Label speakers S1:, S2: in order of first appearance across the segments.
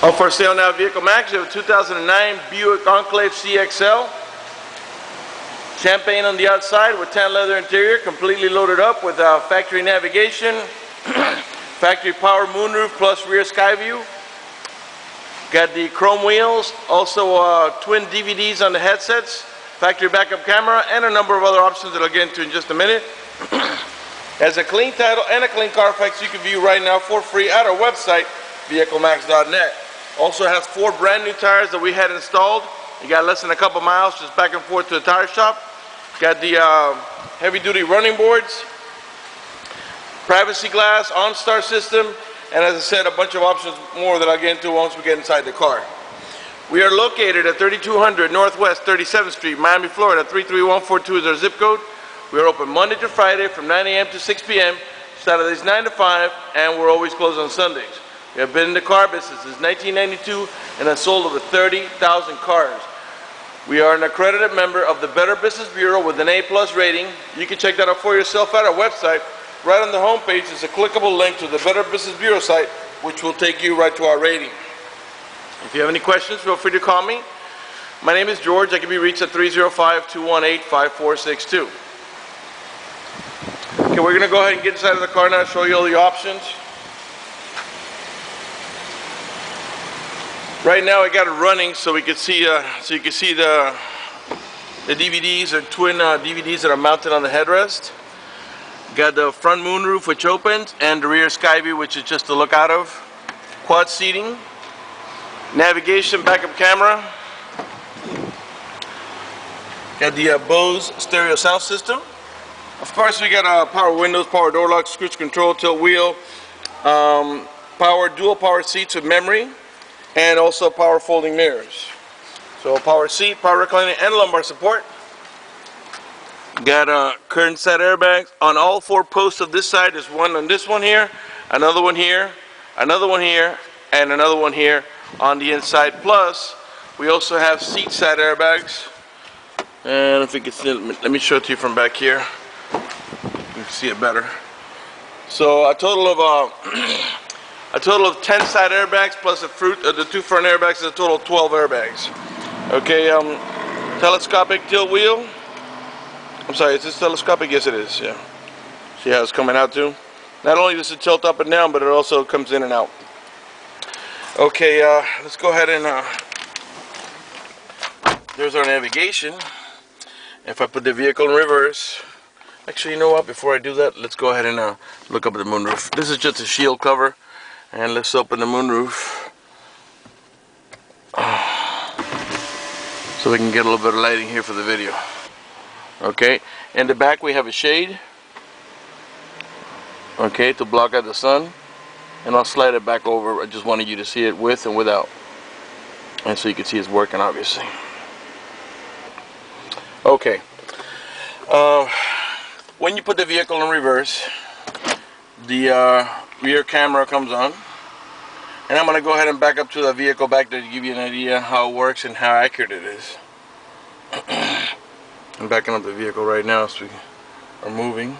S1: Oh, for sale now, VEHICLEMAX. We have a 2009 Buick Enclave CXL. Champagne on the outside with tan leather interior, completely loaded up with factory navigation, factory power moonroof plus rear sky view. Got the chrome wheels, also twin DVDs on the headsets, factory backup camera, and a number of other options that I'll get into in just a minute. Has a clean title and a clean Carfax you can view right now for free at our website, VEHICLEMAX.net. Also has 4 brand new tires that we had installed. You got less than a couple miles, just back and forth to the tire shop. Got the heavy duty running boards, privacy glass, OnStar system, and as I said, a bunch of options more that I'll get into once we get inside the car. We are located at 3200 Northwest 37th Street, Miami, Florida. 33142 is our zip code. We are open Monday to Friday from 9 a.m. to 6 p.m., Saturdays 9 to 5, and we're always closed on Sundays. We have been in the car business since 1992 and have sold over 30,000 cars. We are an accredited member of the Better Business Bureau with an A+ rating. You can check that out for yourself at our website. Right on the home page is a clickable link to the Better Business Bureau site, which will take you right to our rating. If you have any questions, feel free to call me. My name is George. I can be reached at 305-218-5462. Okay, we're going to go ahead and get inside of the car now and show you all the options. Right now I got it running so we can see the DVDs or twin DVDs that are mounted on the headrest. Got the front moonroof which opens and the rear sky view which is just to look out of. Quad seating, navigation, backup camera. Got the BOSE stereo sound system. Of course we got power windows, power door locks, cruise control, tilt wheel, dual power seats with memory, and also power folding mirrors. So power seat, power reclining, and lumbar support. Got curtain side airbags on all 4 posts of this side. There's one on this one here, another one here, another one here, and another one here on the inside. Plus, we also have seat side airbags. And if you can see, let me show it to you from back here. You can see it better. So a total of 10 side airbags plus the 2 front airbags is a total of 12 airbags. Okay, telescopic tilt wheel. I'm sorry, is this telescopic? Yes, it is. Yeah. See how it's coming out too? Not only does it tilt up and down, but it also comes in and out. Okay, let's go ahead and there's our navigation. If I put the vehicle in reverse, actually, you know what? Before I do that, let's go ahead and look up at the moonroof. This is just a shield cover. And let's open the moonroof so we can get a little bit of lighting here for the video. Okay, in the back we have a shade, okay, to block out the sun, and I'll slide it back over. I just wanted you to see it with and without, and so you can see it's working, obviously. Okay, when you put the vehicle in reverse, the rear camera comes on, and I'm going to go ahead and back up to the vehicle back there to give you an idea how it works and how accurate it is. I'm backing up the vehicle right now so we are moving.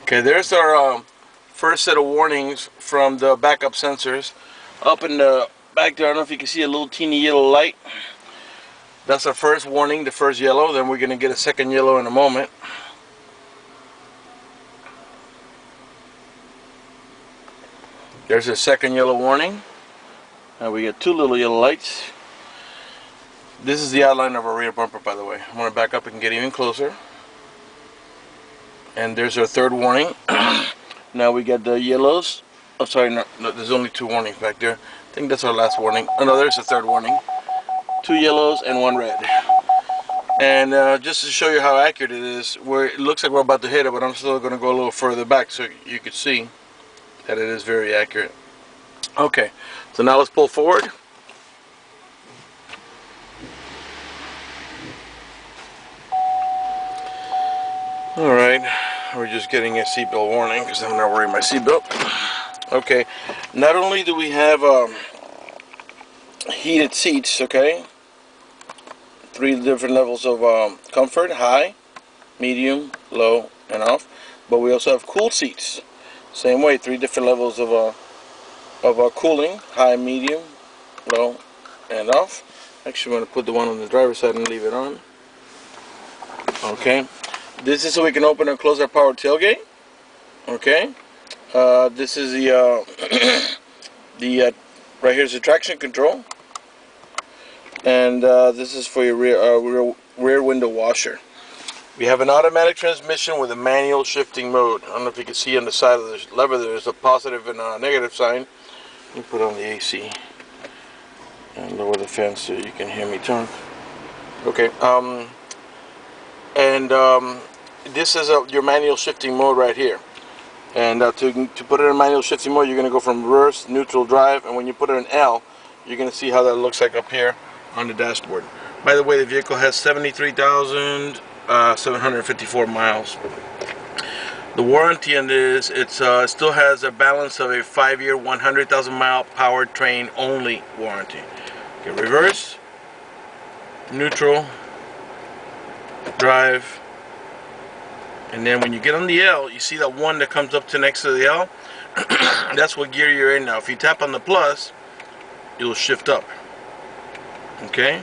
S1: Okay, there's our first set of warnings from the backup sensors. Up in the back there, I don't know if you can see a little teeny yellow light. That's our first warning, the first yellow. Then we're going to get a second yellow in a moment. There's a second yellow warning. And we get 2 little yellow lights. This is the outline of our rear bumper, by the way. I'm going to back up and get even closer. And there's our third warning. Now we got the yellows. Oh, sorry, no, there's only 2 warnings back there. I think that's our last warning. Oh no, there's the third warning. 2 yellows and 1 red. And just to show you how accurate it is, where it looks like we're about to hit it, but I'm still going to go a little further back so you can see that it is very accurate. Okay, so now let's pull forward. Alright, we're just getting a seatbelt warning because I'm not wearing my seatbelt. Okay, not only do we have heated seats, okay, 3 different levels of comfort: high, medium, low, and off. But we also have cool seats. Same way, 3 different levels of cooling: high, medium, low, and off. Actually, I'm going to put the one on the driver's side and leave it on. Okay, this is so we can open and close our power tailgate. Okay, this is the right here's the traction control, and this is for your rear window washer. We have an automatic transmission with a manual shifting mode. I don't know if you can see on the side of the lever there's a positive and a negative sign. Let me put on the AC and lower the fan so you can hear me talk. Okay, this is your manual shifting mode right here. And to put it in manual shifting mode, you're going to go from reverse, neutral, drive, and when you put it in L, you're going to see how that looks like up here on the dashboard. By the way, the vehicle has 73,754 miles. The warranty on this, it still has a balance of a 5-year, 100,000 mile powertrain only warranty. Okay, reverse, neutral, drive, and then when you get on the L, you see that one that comes up to next to the L. That's what gear you're in now. If you tap on the plus, you'll shift up. Okay,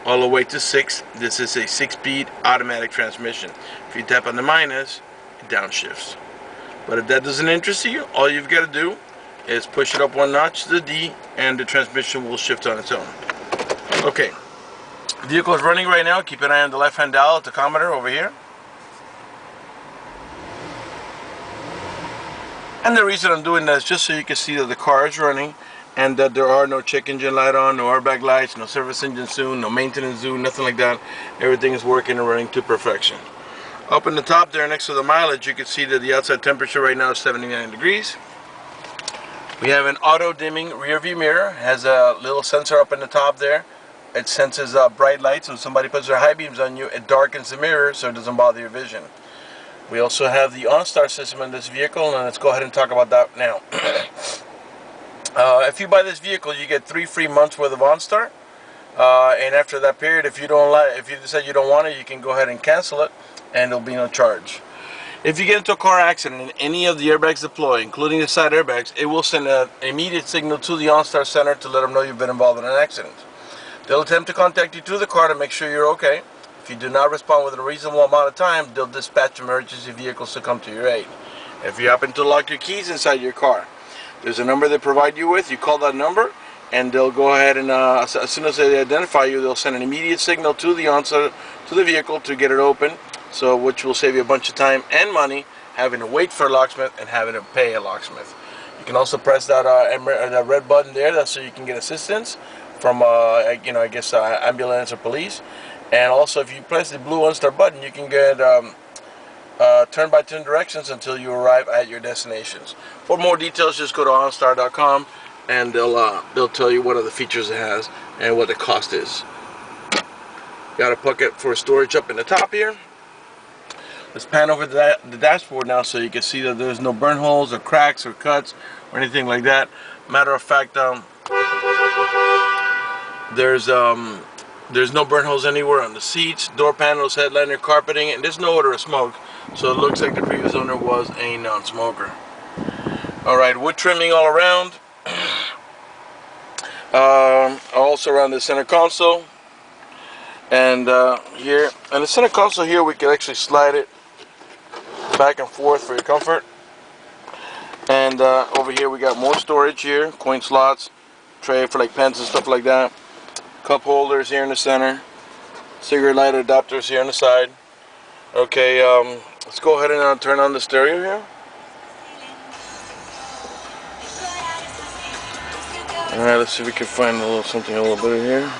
S1: all the way to 6. This is a 6-speed automatic transmission. If you tap on the minus, it downshifts. But if that doesn't interest you, all you've got to do is push it up 1 notch to the D, and the transmission will shift on its own. Okay, the vehicle is running right now. Keep an eye on the left-hand dial, tachometer over here. And the reason I'm doing that is just so you can see that the car is running and that there are no check engine light on, no airbag lights, no service engine soon, no maintenance soon, nothing like that. Everything is working and running to perfection. Up in the top there next to the mileage, you can see that the outside temperature right now is 79 degrees. We have an auto dimming rear view mirror. It has a little sensor up in the top there. It senses bright lights. When somebody puts their high beams on you, it darkens the mirror so it doesn't bother your vision. We also have the OnStar system in this vehicle, and let's go ahead and talk about that now. If you buy this vehicle, you get 3 free months worth of OnStar, and after that period, if you decide you don't want it, you can go ahead and cancel it, and there'll be no charge. If you get into a car accident and any of the airbags deploy, including the side airbags, it will send an immediate signal to the OnStar center to let them know you've been involved in an accident. They'll attempt to contact you through the car to make sure you're okay. If you do not respond within a reasonable amount of time, they'll dispatch emergency vehicles to come to your aid. If you happen to lock your keys inside your car, there's a number they provide you with. You call that number, and they'll go ahead and as soon as they identify you, they'll send an immediate signal to the vehicle to get it open. So, which will save you a bunch of time and money having to wait for a locksmith and having to pay a locksmith. You can also press that red button there. That's so you can get assistance from ambulance or police. And also, if you press the blue OnStar button, you can get turn-by-turn directions until you arrive at your destinations. For more details, just go to onstar.com, and they'll tell you what other features it has and what the cost is. Got a pocket for storage up in the top here. Let's pan over the dashboard now so you can see that there's no burn holes or cracks or cuts or anything like that. Matter of fact, there's no burn holes anywhere on the seats, door panels, headliner, carpeting, and there's no odor of smoke. So it looks like the previous owner was a non-smoker. Alright, wood trimming all around. Also around the center console. And here, and the center console here, we can actually slide it back and forth for your comfort. And over here we got more storage here, coin slots, tray for like pens and stuff like that. Cup holders here in the center, cigarette lighter adapters here on the side. Okay, let's go ahead and turn on the stereo here. Alright, let's see if we can find something a little bit here.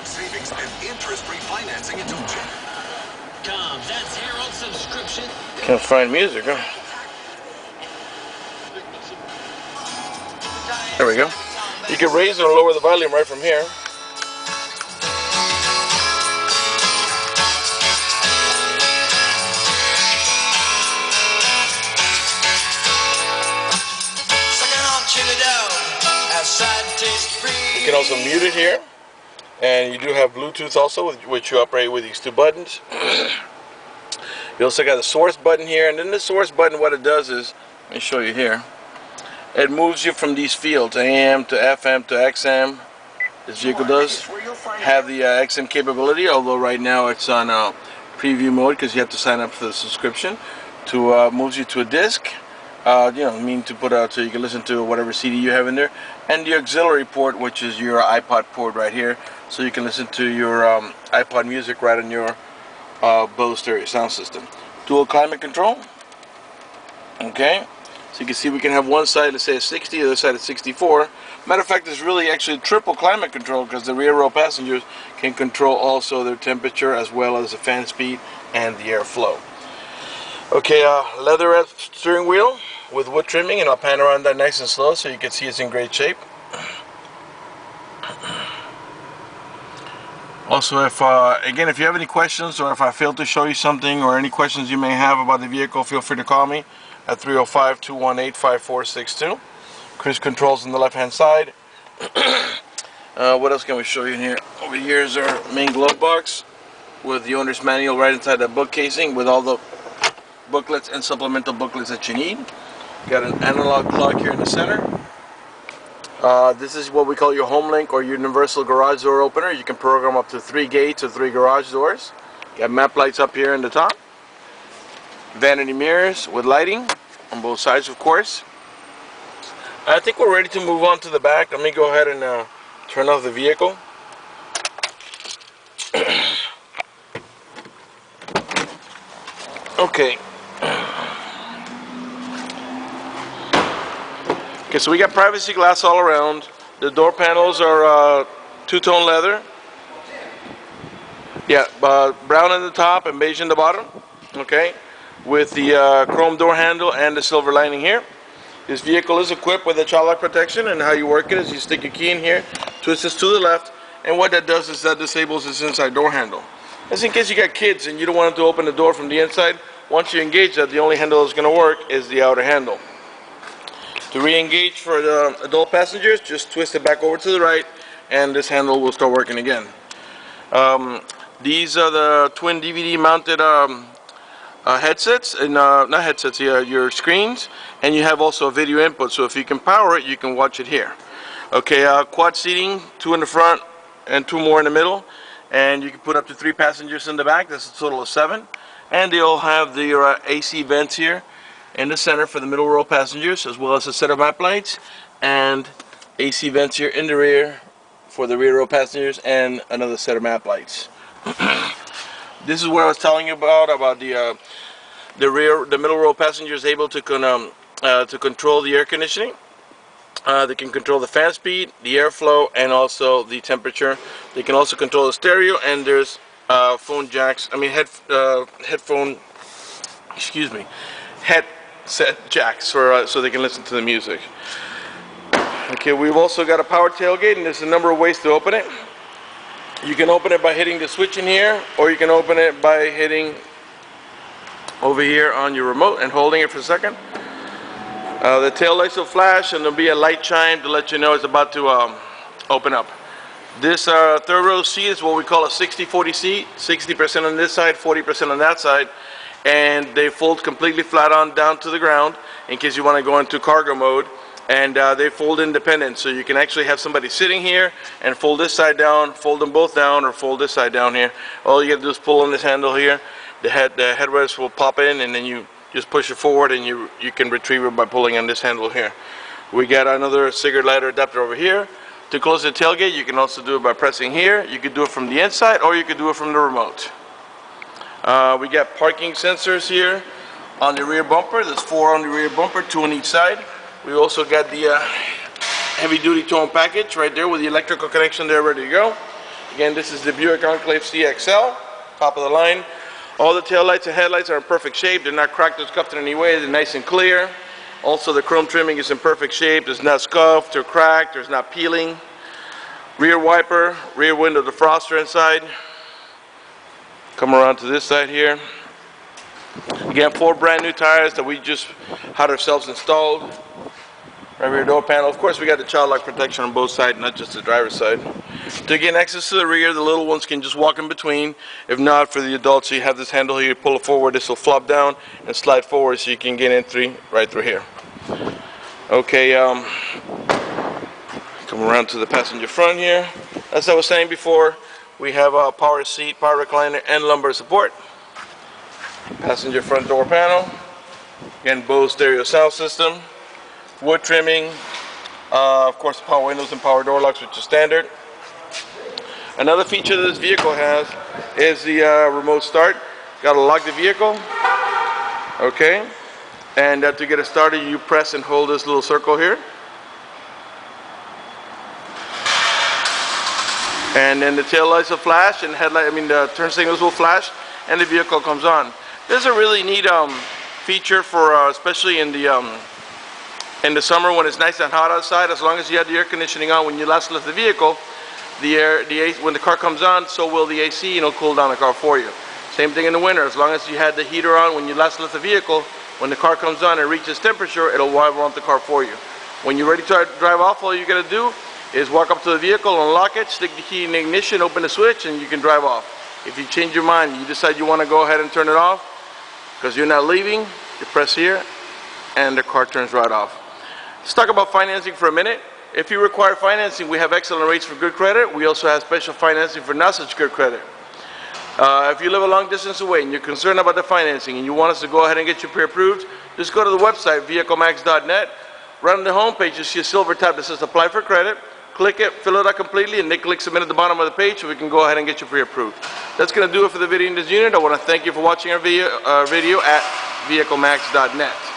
S2: Savings and interest-free financing in Dolce.
S3: That's Harold subscription.
S1: Can't find music, huh? There we go. You can raise or lower the volume right from here.
S3: Sucking on chili dog, outside taste
S1: You can also mute it here. And you do have Bluetooth also, which you operate with these two buttons. You also got the source button here, and then the source button, what it does is, let me show you here. It moves you from these fields, AM to FM to XM. This vehicle does have the XM capability, although right now it's on preview mode because you have to sign up for the subscription. To moves you to a disc, to put out so you can listen to whatever CD you have in there, and the auxiliary port, which is your iPod port right here, so you can listen to your iPod music right on your BOSE stereo sound system. Dual climate control. Okay, so you can see we can have one side, let's say at 60, the other side at 64. Matter of fact, it's really actually triple climate control because the rear row passengers can control also their temperature as well as the fan speed and the airflow. Okay, leatherette steering wheel with wood trimming, and I'll pan around that nice and slow so you can see it's in great shape. Also, if if you have any questions or if I failed to show you something or any questions you may have about the vehicle, feel free to call me at 305-218-5462. Cruise controls on the left hand side. What else can we show you in here? Over here is our main glove box with the owner's manual right inside that book casing with all the booklets and supplemental booklets that you need. Got an analog clock here in the center. This is what we call your home link or universal garage door opener. You can program up to 3 gates or 3 garage doors. Got map lights up here in the top. Vanity mirrors with lighting on both sides, of course. I think we're ready to move on to the back. Let me go ahead and turn off the vehicle. Okay. Okay, so we got privacy glass all around. The door panels are two-tone leather. Yeah, brown on the top and beige on the bottom. Okay, with the chrome door handle and the silver lining here. This vehicle is equipped with a child lock protection, and how you work it is you stick your key in here, twist this to the left, and what that does is that disables this inside door handle. That's in case you got kids and you don't want them to open the door from the inside. Once you engage that, the only handle that's going to work is the outer handle. To re-engage for the adult passengers, just twist it back over to the right and this handle will start working again. These are the twin DVD mounted headsets, and not headsets, your screens, and you have also a video input, so if you can power it, you can watch it here. Okay, quad seating, 2 in the front and 2 more in the middle, and you can put up to 3 passengers in the back. That's a total of 7, and they all have the AC vents here in the center for the middle row passengers, as well as a set of map lights and AC vents here in the rear for the rear row passengers, and another set of map lights. This is what I was telling you about the middle row passengers able to control the air conditioning. They can control the fan speed, the airflow, and also the temperature. They can also control the stereo, and there's phone jacks. Headset jacks so they can listen to the music. Okay, we've also got a power tailgate, and there's a number of ways to open it. You can open it by hitting the switch in here, or you can open it by hitting over here on your remote and holding it for a second. The tail lights will flash, and there'll be a light chime to let you know it's about to open up. This third row seat is what we call a 60-40 seat, 60% on this side, 40% on that side, and they fold completely flat on down to the ground in case you want to go into cargo mode, and they fold independent, so you can actually have somebody sitting here and fold this side down, fold them both down, or fold this side down here. All you have to do is pull on this handle here. The headrest will pop in, and then you just push it forward, and you can retrieve it by pulling on this handle here. We got another cigarette lighter adapter over here. To close the tailgate, you can also do it by pressing here. You could do it from the inside, or you could do it from the remote. We got parking sensors here on the rear bumper. There's 4 on the rear bumper, 2 on each side. We also got the heavy-duty towing package right there with the electrical connection there ready to go. Again, this is the Buick Enclave CXL, top of the line. All the tail lights and headlights are in perfect shape. They're not cracked or scuffed in any way. They're nice and clear. Also, the chrome trimming is in perfect shape. It's not scuffed or cracked. There's not peeling. Rear wiper, rear window defroster inside. Come around to this side here. Again, 4 brand new tires that we just had ourselves installed. rear door panel. Of course, we got the child lock protection on both sides, not just the driver's side. To gain access to the rear, the little ones can just walk in between. If not, for the adults, you have this handle here, you pull it forward, this will flop down and slide forward so you can get in right through here. Okay, come around to the passenger front here. As I was saying before, we have a power seat, power recliner, and lumbar support. Passenger front door panel. Again, BOSE stereo sound system. Wood trimming. Of course, power windows and power door locks, which is standard. Another feature that this vehicle has is the remote start. Got to lock the vehicle. Okay. And to get it started, you press and hold this little circle here. And then the tail lights will flash, and the turn signals will flash, and the vehicle comes on. This is a really neat feature for especially in the summer when it's nice and hot outside. As long as you have the air conditioning on when you last left the vehicle, when the car comes on, so will the AC, and it'll cool down the car for you. Same thing in the winter. As long as you had the heater on when you last left the vehicle, when the car comes on and reaches temperature, it'll warm the car for you. When you're ready to drive off, all you gotta do is walk up to the vehicle, unlock it, stick the key in the ignition, open the switch, and you can drive off. If you change your mind, you decide you want to go ahead and turn it off because you're not leaving, you press here and the car turns right off. Let's talk about financing for a minute. If you require financing, we have excellent rates for good credit. We also have special financing for not such good credit. If you live a long distance away and you're concerned about the financing and you want us to go ahead and get you pre-approved, just go to the website, VehicleMax.net. Right on the home page, you see a silver tab that says Apply for Credit. Click it, fill it out completely, and then click Submit at the bottom of the page so we can go ahead and get you pre-approved. That's going to do it for the video in this unit. I want to thank you for watching our video at VehicleMax.net.